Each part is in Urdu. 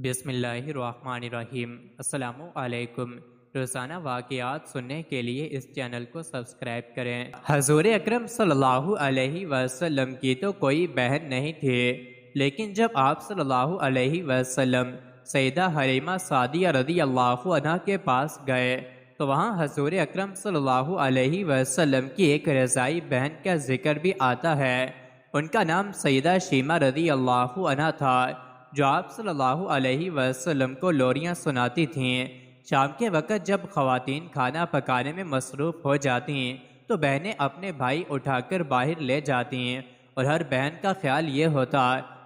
بسم اللہ الرحمن الرحیم۔ السلام علیکم۔ روزانہ واقعات سننے کے لیے اس چینل کو سبسکرائب کریں۔ حضور اکرم صلی اللہ علیہ وسلم کی تو کوئی بہن نہیں تھی، لیکن جب آپ صلی اللہ علیہ وسلم سیدہ حلیمہ سعدیہ رضی اللہ عنہ کے پاس گئے تو وہاں حضور اکرم صلی اللہ علیہ وسلم کی ایک رضائی بہن کا ذکر بھی آتا ہے۔ ان کا نام سیدہ شیمہ رضی اللہ عنہ تھا، جو آپ صلی اللہ علیہ وسلم کو لوریاں سناتی تھیں۔ شام کے وقت جب خواتین کھانا پکانے میں مصروف ہو جاتی ہیں تو بہنیں اپنے بھائی اٹھا کر باہر لے جاتی ہیں، اور ہر بہن کا خیال یہ ہوتا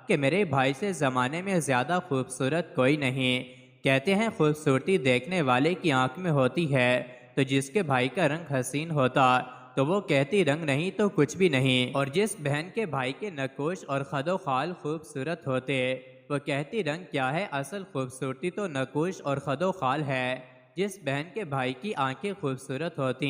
کہ میرے بھائی سے زمانے میں زیادہ خوبصورت کوئی نہیں۔ کہتے ہیں خوبصورتی دیکھنے والے کی آنکھ میں ہوتی ہے، تو جس کے بھائی کا رنگ حسین ہوتا تو وہ کہتی رنگ نہیں تو کچھ بھی نہیں، اور جس بہن کے بھائی کے نقوش اور خد و خال خوبصورت ہوتے وہ کہتی رنگ کیا ہے، اصل خوبصورتی تو نقوش اور خد و خال ہے۔ جس بہن کے بھائی کی آنکھیں خوبصورت ہوتی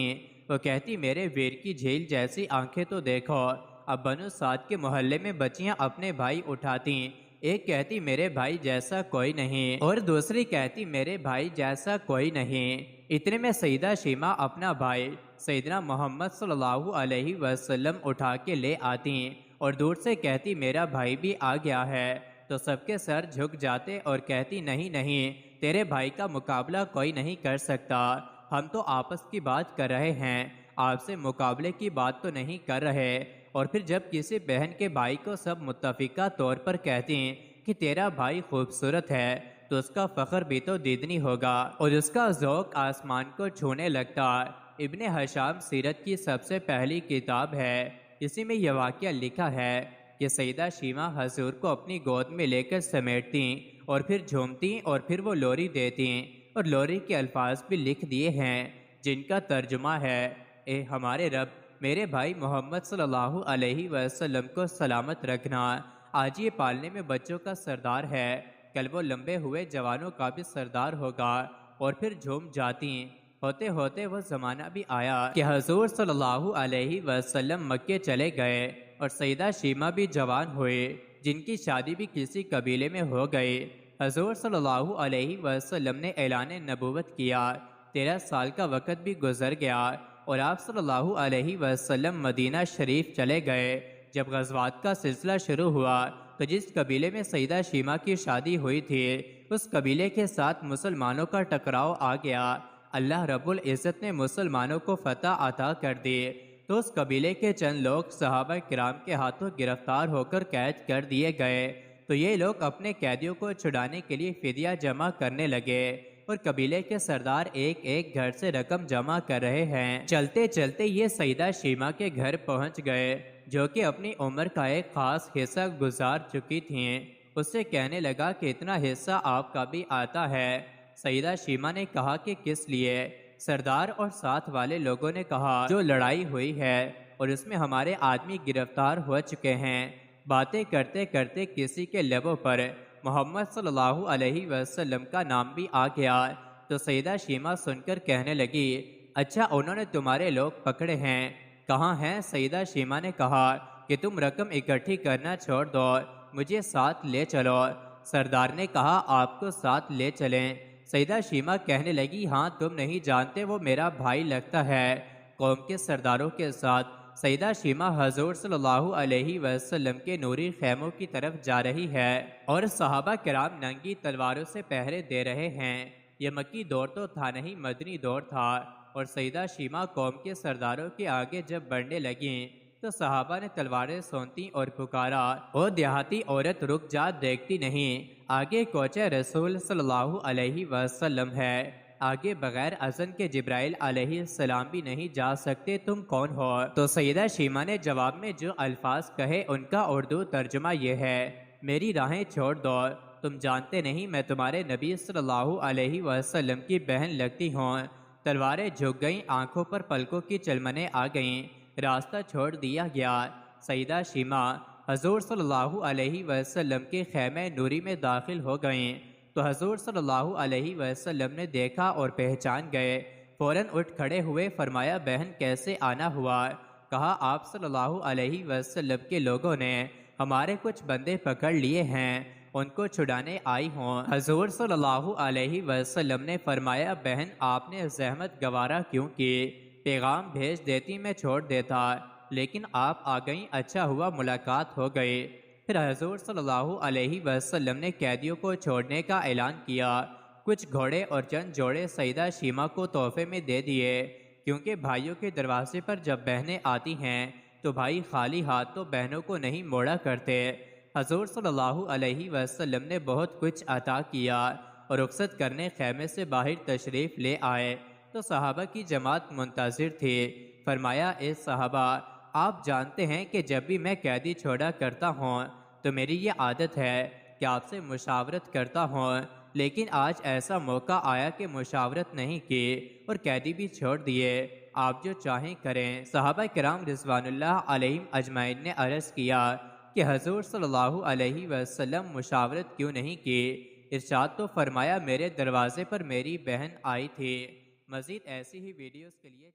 وہ کہتی میرے ویر کی جھیل جیسی آنکھیں تو دیکھو۔ اب بنو سعد کے محلے میں بچیاں اپنے بھائی اٹھاتی، ایک کہتی میرے بھائی جیسا کوئی نہیں، اور دوسری کہتی میرے بھائی جیسا کوئی نہیں۔ اتنے میں سیدہ شیمہ اپنا بھائی سیدنا محمد صلی اللہ علیہ وسلم اٹھا کے لے آتی اور دور سے کہتی میرا بھائی بھی آ گیا ہے، تو سب کے سر جھک جاتے اور کہتی نہیں نہیں، تیرے بھائی کا مقابلہ کوئی نہیں کر سکتا، ہم تو آپس کی بات کر رہے ہیں، آپ سے مقابلے کی بات تو نہیں کر رہے۔ اور پھر جب کسی بہن کے بھائی کو سب متفقہ طور پر کہتی ہیں کہ تیرا بھائی خوبصورت ہے تو اس کا فخر بھی تو دیدنی ہوگا، اور اس کا ذوق آسمان کو چھونے لگتا۔ ابن ہشام سیرت کی سب سے پہلی کتاب ہے، اسی میں یہ واقعہ لکھا ہے کہ سیدہ شیمہ حضور کو اپنی گود میں لے کر سمیٹتیں اور پھر جھومتیں، اور پھر وہ لوری دیتیں، اور لوری کے الفاظ بھی لکھ دیے ہیں جن کا ترجمہ ہے اے ہمارے رب، میرے بھائی محمد صلی اللہ علیہ وسلم کو سلامت رکھنا، آج یہ پالنے میں بچوں کا سردار ہے، کل وہ لمبے ہوئے جوانوں کا بھی سردار ہوگا۔ اور پھر جھوم جاتی۔ ہوتے ہوتے وہ زمانہ بھی آیا کہ حضور صلی اللہ علیہ وسلم مکے چلے گئے اور سیدہ شیمہ بھی جوان ہوئے، جن کی شادی بھی کسی قبیلے میں ہو گئی۔ حضور صلی اللہ علیہ وسلم نے اعلان نبوت کیا، 13 سال کا وقت بھی گزر گیا اور آپ صلی اللہ علیہ وسلم مدینہ شریف چلے گئے۔ جب غزوات کا سلسلہ شروع ہوا تو جس قبیلے میں سیدہ شیمہ کی شادی ہوئی تھی اس قبیلے کے ساتھ مسلمانوں کا ٹکراؤ آ گیا۔ اللہ رب العزت نے مسلمانوں کو فتح عطا کر دی تو اس قبیلے کے چند لوگ صحابہ کرام کے ہاتھوں گرفتار ہو کر قید کر دیے گئے، تو یہ لوگ اپنے قیدیوں کو چھڑانے کے لیے فدیہ جمع کرنے لگے، اور قبیلے کے سردار ایک ایک گھر سے رقم جمع کر رہے ہیں۔ چلتے چلتے یہ سیدہ شیمہ کے گھر پہنچ گئے، جو کہ اپنی عمر کا ایک خاص حصہ گزار چکی تھیں۔ اس سے کہنے لگا کہ اتنا حصہ آپ کا بھی آتا ہے۔ سیدہ شیمہ نے کہا کہ کس لیے؟ سردار اور ساتھ والے لوگوں نے کہا جو لڑائی ہوئی ہے اور اس میں ہمارے آدمی گرفتار ہو چکے ہیں۔ باتیں کرتے کرتے کسی کے لبوں پر محمد صلی اللہ علیہ وسلم کا نام بھی آ گیا، تو سیدہ شیمہ سن کر کہنے لگی اچھا انہوں نے تمہارے لوگ پکڑے ہیں، کہاں ہیں؟ سیدہ شیمہ نے کہا کہ تم رقم اکٹھی کرنا چھوڑ دو، مجھے ساتھ لے چلو۔ سردار نے کہا آپ کو ساتھ لے چلیں؟ سیدہ شیمہ کہنے لگی ہاں تم نہیں جانتے وہ میرا بھائی لگتا ہے۔ قوم کے سرداروں کے ساتھ سیدہ شیمہ حضور صلی اللہ علیہ وسلم کے نوری خیموں کی طرف جا رہی ہے، اور صحابہ کرام ننگی تلواروں سے پہرے دے رہے ہیں۔ یہ مکی دور تو تھا نہیں، مدنی دور تھا، اور سیدہ شیمہ قوم کے سرداروں کے آگے جب بڑھنے لگیں تو صحابہ نے تلواریں سونتی اور پکارا او دیہاتی عورت رک جا، دیکھتی نہیں آگے کوچہ رسول صلی اللہ علیہ وسلم ہے، آگے بغیر اذن کے جبرائیل علیہ السلام بھی نہیں جا سکتے، تم کون ہو؟ تو سیدہ شیمہ نے جواب میں جو الفاظ کہے ان کا اردو ترجمہ یہ ہے میری راہیں چھوڑ دو، تم جانتے نہیں میں تمہارے نبی صلی اللہ علیہ وسلم کی بہن لگتی ہوں۔ تلواریں جھک گئیں، آنکھوں پر پلکوں کی چلمنیں آ گئیں، راستہ چھوڑ دیا گیا۔ سیدہ شیمہ حضور صلی اللہ علیہ وسلم کے خیمہ نوری میں داخل ہو گئیں تو حضور صلی اللہ علیہ وسلم نے دیکھا اور پہچان گئے، فوراً اٹھ کھڑے ہوئے، فرمایا بہن کیسے آنا ہوا؟ کہا آپ صلی اللہ علیہ وسلم کے لوگوں نے ہمارے کچھ بندے پکڑ لیے ہیں ان کو چھڑانے آئی ہوں۔ حضور صلی اللہ علیہ وسلم نے فرمایا بہن آپ نے زحمت گوارا کیوں کی؟ پیغام بھیج دیتی میں چھوڑ دیتا، لیکن آپ آ گئیں، اچھا ہوا ملاقات ہو گئی۔ پھر حضور صلی اللہ علیہ وسلم نے قیدیوں کو چھوڑنے کا اعلان کیا۔ کچھ گھوڑے اور چند جوڑے سیدہ شیمہ کو تحفے میں دے دیے، کیونکہ بھائیوں کے دروازے پر جب بہنیں آتی ہیں تو بھائی خالی ہاتھ تو بہنوں کو نہیں موڑا کرتے۔ حضور صلی اللہ علیہ وسلم نے بہت کچھ عطا کیا اور رخصت کرنے خیمے سے باہر تشریف لے آئے تو صحابہ کی جماعت منتظر تھی۔ فرمایا اے صحابہ، آپ جانتے ہیں کہ جب بھی میں قیدی چھوڑا کرتا ہوں تو میری یہ عادت ہے کہ آپ سے مشاورت کرتا ہوں، لیکن آج ایسا موقع آیا کہ مشاورت نہیں کی اور قیدی بھی چھوڑ دیے، آپ جو چاہیں کریں۔ صحابہ کرام رضوان اللہ علیہم اجمعین نے عرض کیا کہ حضور صلی اللہ علیہ وسلم مشاورت کیوں نہیں کی؟ ارشاد تو فرمایا میرے دروازے پر میری بہن آئی تھی۔ مزید ایسی ہی ویڈیوز کے لیے